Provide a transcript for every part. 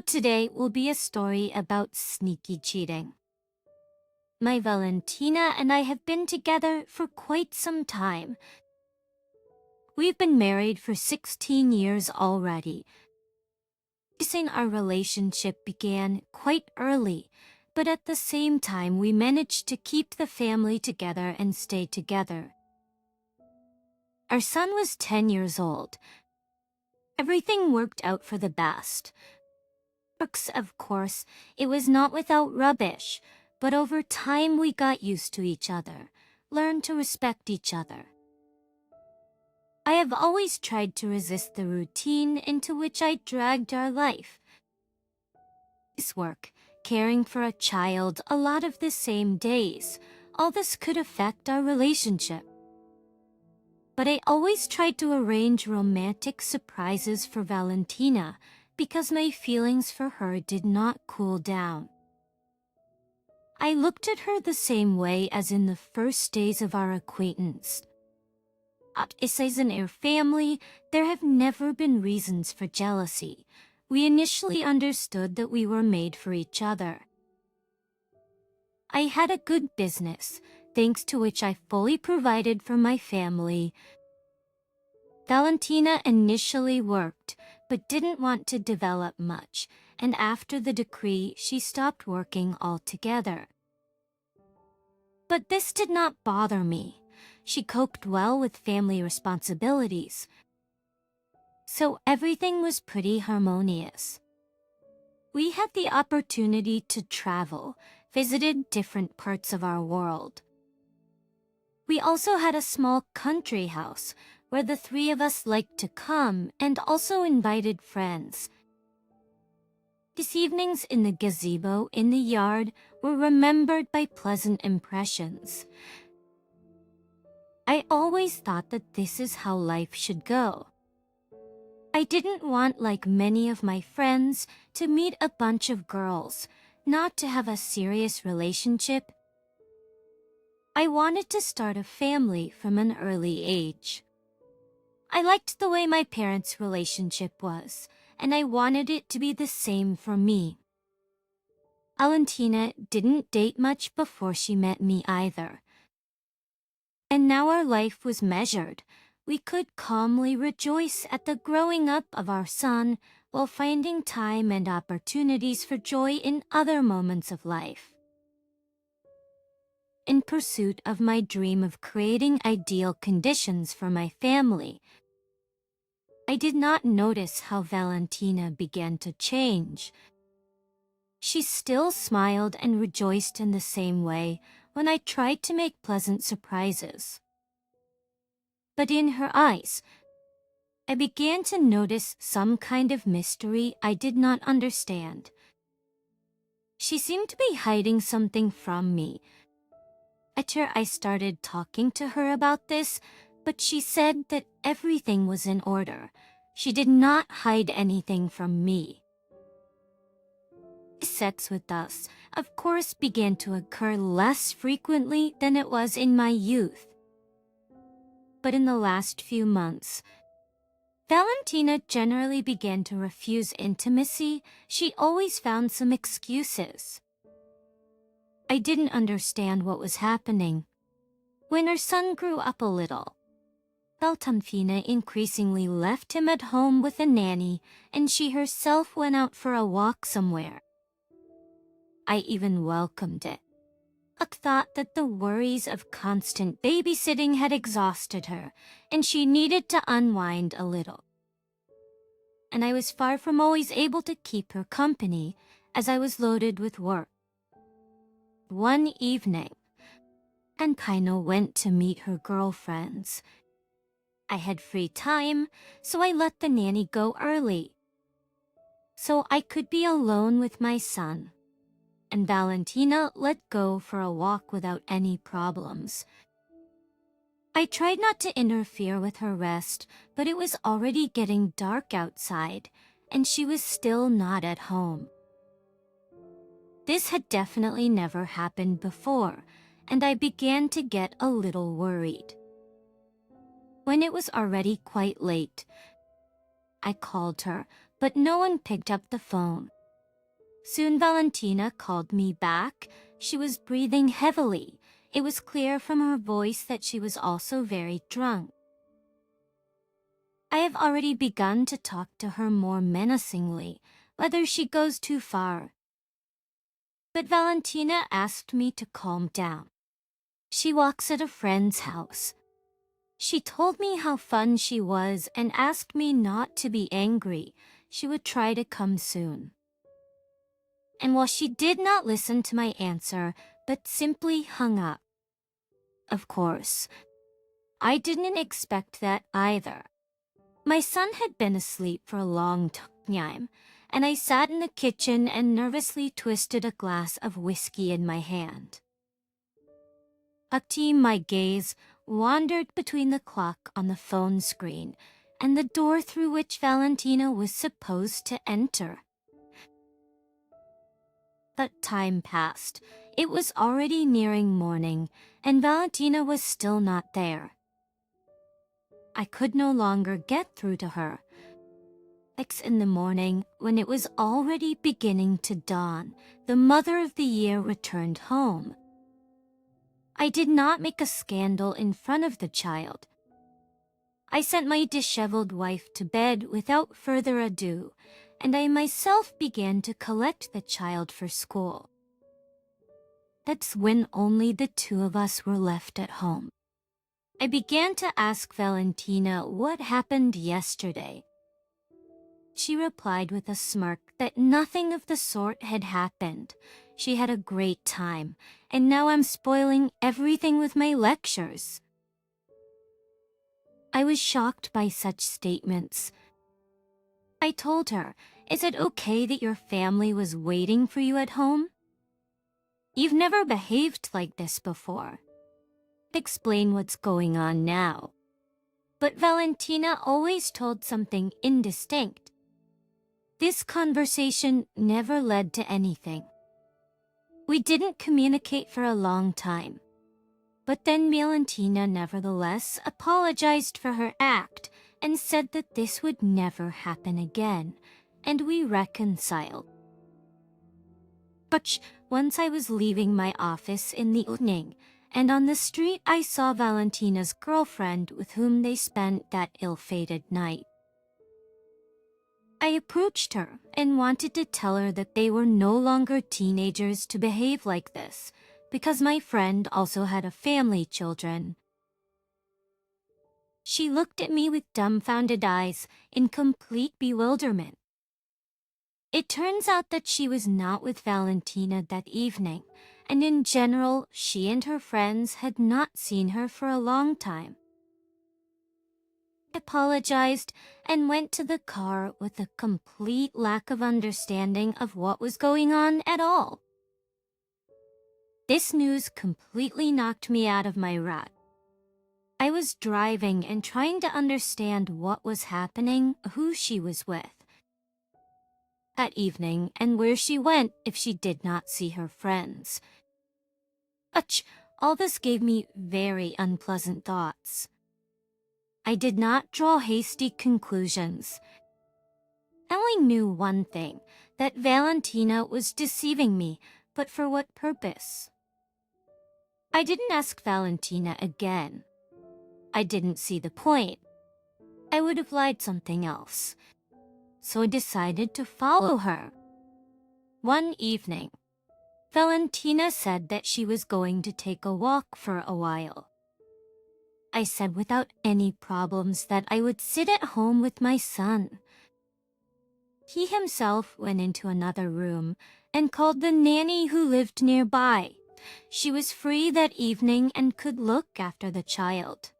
So today will be a story about sneaky cheating. My Valentina and I have been together for quite some time. We've been married for 16 years already. Our relationship began quite early, but at the same time we managed to keep the family together and stay together. Our son was 10 years old. Everything worked out for the best. Of course, it was not without rubbish, but over time we got used to each other, learned to respect each other. I have always tried to resist the routine into which I dragged our life. This work, caring for a child a lot of the same days, all this could affect our relationship. But I always tried to arrange romantic surprises for Valentina because my feelings for her did not cool down. I looked at her the same way as in the first days of our acquaintance. In our family, there have never been reasons for jealousy. We initially understood that we were made for each other. I had a good business, thanks to which I fully provided for my family. Valentina initially worked, but didn't want to develop much, and after the decree, she stopped working altogether. But this did not bother me. She coped well with family responsibilities. So everything was pretty harmonious. We had the opportunity to travel, visited different parts of our world. We also had a small country house where the three of us liked to come and also invited friends. These evenings in the gazebo in the yard were remembered by pleasant impressions. I always thought that this is how life should go. I didn't want, like many of my friends, to meet a bunch of girls, not to have a serious relationship. I wanted to start a family from an early age. I liked the way my parents' relationship was, and I wanted it to be the same for me. Valentina didn't date much before she met me either. And now our life was measured. We could calmly rejoice at the growing up of our son while finding time and opportunities for joy in other moments of life. In pursuit of my dream of creating ideal conditions for my family, I did not notice how Valentina began to change. She still smiled and rejoiced in the same way when I tried to make pleasant surprises. But in her eyes, I began to notice some kind of mystery I did not understand. She seemed to be hiding something from me. After I started talking to her about this, but she said that everything was in order. She did not hide anything from me. Sex with us, of course, began to occur less frequently than it was in my youth. But in the last few months, Valentina generally began to refuse intimacy. She always found some excuses. I didn't understand what was happening. When our son grew up a little, Valentina increasingly left him at home with a nanny, and she herself went out for a walk somewhere. I even welcomed it. I thought that the worries of constant babysitting had exhausted her, and she needed to unwind a little. And I was far from always able to keep her company, as I was loaded with work. One evening, Valentina went to meet her girlfriends. I had free time, so I let the nanny go early, so I could be alone with my son. And Valentina let go for a walk without any problems. I tried not to interfere with her rest, but it was already getting dark outside, and she was still not at home. This had definitely never happened before, and I began to get a little worried. When it was already quite late, I called her, but no one picked up the phone. Soon Valentina called me back. She was breathing heavily. It was clear from her voice that she was also very drunk. I have already begun to talk to her more menacingly, whether she goes too far. But Valentina asked me to calm down. She walks at a friend's house. She told me how fun she was and asked me not to be angry. She would try to come soon. And while she did not listen to my answer, but simply hung up. Of course, I didn't expect that either. My son had been asleep for a long time, and I sat in the kitchen and nervously twisted a glass of whiskey in my hand. My gaze wandered between the clock on the phone screen and the door through which Valentina was supposed to enter. But time passed. It was already nearing morning, and Valentina was still not there. I could no longer get through to her. 6 in the morning, when it was already beginning to dawn, the mother of the year returned home. I did not make a scandal in front of the child. I sent my disheveled wife to bed without further ado, and I myself began to collect the child for school. That's when only the two of us were left at home. I began to ask Valentina what happened yesterday. She replied with a smirk that nothing of the sort had happened. She had a great time, and now I'm spoiling everything with my lectures. I was shocked by such statements. I told her, is it okay that your family was waiting for you at home? You've never behaved like this before. Explain what's going on now. But Valentina always told something indistinct. This conversation never led to anything. We didn't communicate for a long time. But then Valentina nevertheless apologized for her act and said that this would never happen again, and we reconciled. But once I was leaving my office in the evening, and on the street I saw Valentina's girlfriend with whom they spent that ill-fated night. I approached her and wanted to tell her that they were no longer teenagers to behave like this, because my friend also had a family children. She looked at me with dumbfounded eyes in complete bewilderment. It turns out that she was not with Valentina that evening, and in general, she and her friends had not seen her for a long time. I apologized and went to the car with a complete lack of understanding of what was going on at all. This news completely knocked me out of my rut. I was driving and trying to understand what was happening, who she was with that evening, and where she went if she did not see her friends. All this gave me very unpleasant thoughts. I did not draw hasty conclusions. I only knew one thing, that Valentina was deceiving me, but for what purpose? I didn't ask Valentina again. I didn't see the point. I would have lied something else. So I decided to follow her. One evening, Valentina said that she was going to take a walk for a while. I said without any problems that I would sit at home with my son. He himself went into another room and called the nanny who lived nearby. She was free that evening and could look after the child.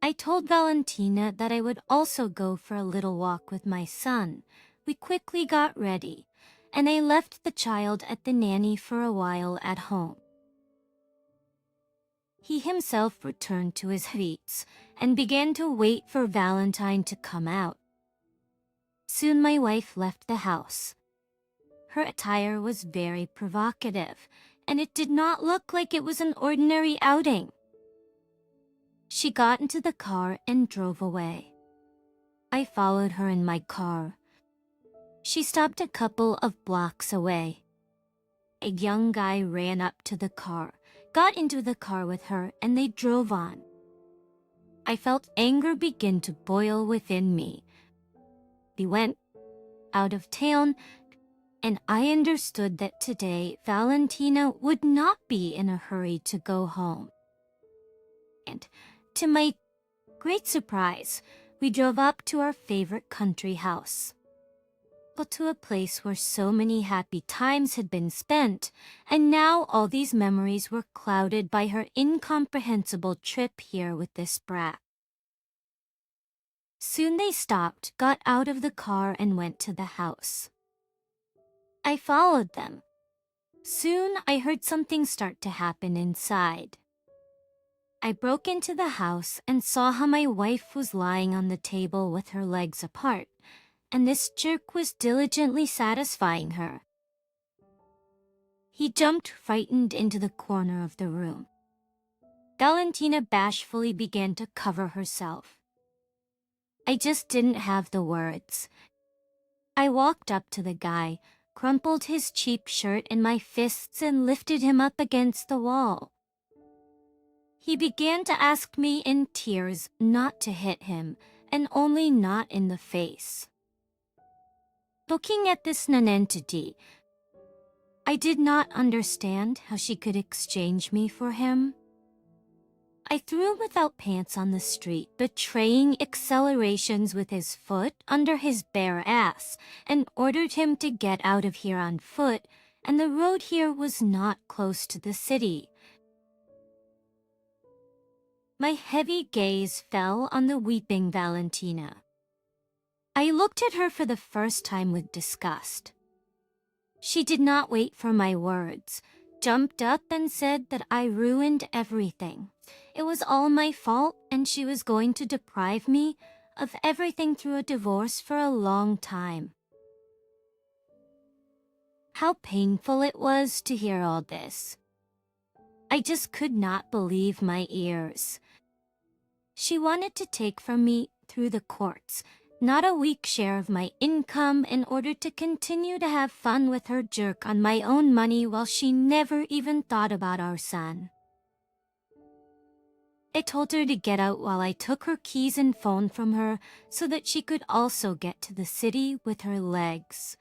I told Valentina that I would also go for a little walk with my son. We quickly got ready, and I left the child at the nanny for a while at home. He himself returned to his feet and began to wait for Valentine to come out. Soon my wife left the house. Her attire was very provocative, and it did not look like it was an ordinary outing. She got into the car and drove away. I followed her in my car. She stopped a couple of blocks away. A young guy ran up to the car, got into the car with her, and they drove on. I felt anger begin to boil within me. We went out of town, and I understood that today Valentina would not be in a hurry to go home. And to my great surprise, we drove up to our favorite country house. But to a place where so many happy times had been spent, and now all these memories were clouded by her incomprehensible trip here with this brat. Soon they stopped, got out of the car, and went to the house. I followed them. Soon I heard something start to happen inside. I broke into the house and saw how my wife was lying on the table with her legs apart, and this jerk was diligently satisfying her. He jumped frightened into the corner of the room. Valentina bashfully began to cover herself. I just didn't have the words. I walked up to the guy, crumpled his cheap shirt in my fists, and lifted him up against the wall. He began to ask me in tears not to hit him, and only not in the face. Looking at this nonentity, I did not understand how she could exchange me for him. I threw him without pants on the street, betraying accelerations with his foot under his bare ass, and ordered him to get out of here on foot, and the road here was not close to the city. My heavy gaze fell on the weeping Valentina. I looked at her for the first time with disgust. She did not wait for my words, jumped up and said that I ruined everything. It was all my fault, and she was going to deprive me of everything through a divorce for a long time. How painful it was to hear all this. I just could not believe my ears. She wanted to take from me through the courts not a weak share of my income in order to continue to have fun with her jerk on my own money while she never even thought about our son. I told her to get out while I took her keys and phone from her so that she could also get to the city with her legs.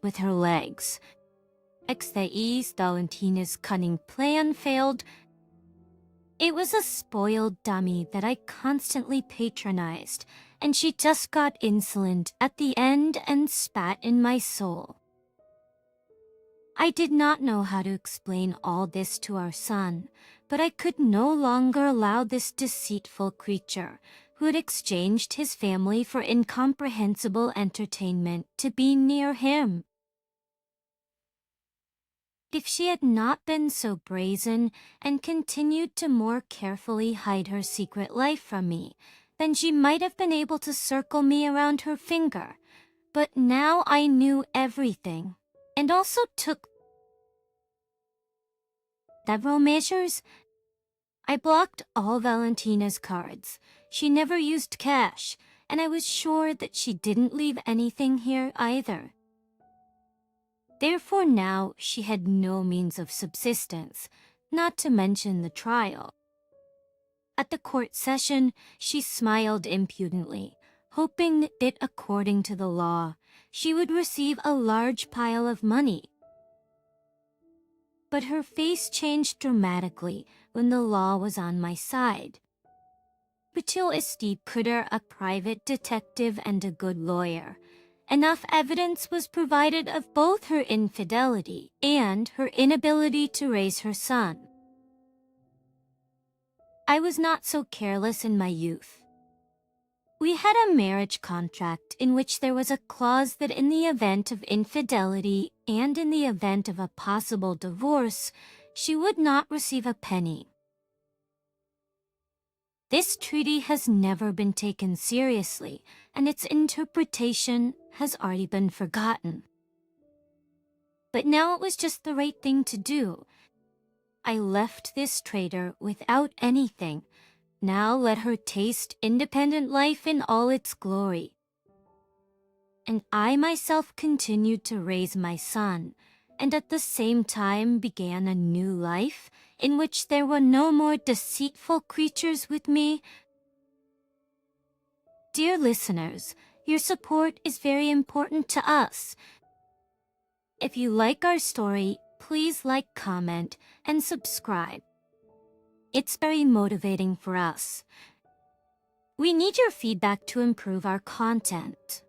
With her legs. Valentina's cunning plan failed. It was a spoiled dummy that I constantly patronized, and she just got insolent at the end and spat in my soul. I did not know how to explain all this to our son, but I could no longer allow this deceitful creature, who had exchanged his family for incomprehensible entertainment, to be near him. If she had not been so brazen and continued to more carefully hide her secret life from me, then she might have been able to circle me around her finger. But now I knew everything, and also took several measures. I blocked all Valentina's cards. She never used cash, and I was sure that she didn't leave anything here either. Therefore now she had no means of subsistence, not to mention the trial. At the court session, she smiled impudently, hoping that according to the law, she would receive a large pile of money. But her face changed dramatically when the law was on my side. Meticulously, a private detective and a good lawyer. Enough evidence was provided of both her infidelity and her inability to raise her son. I was not so careless in my youth. We had a marriage contract in which there was a clause that in the event of infidelity and in the event of a possible divorce, she would not receive a penny. This treaty has never been taken seriously, and its interpretation has already been forgotten. But now it was just the right thing to do. I left this traitor without anything. Now let her taste independent life in all its glory. and I myself continued to raise my son, and at the same time began a new life in which there were no more deceitful creatures with me. Dear listeners, your support is very important to us. If you like our story, please like, comment, and subscribe. It's very motivating for us. We need your feedback to improve our content.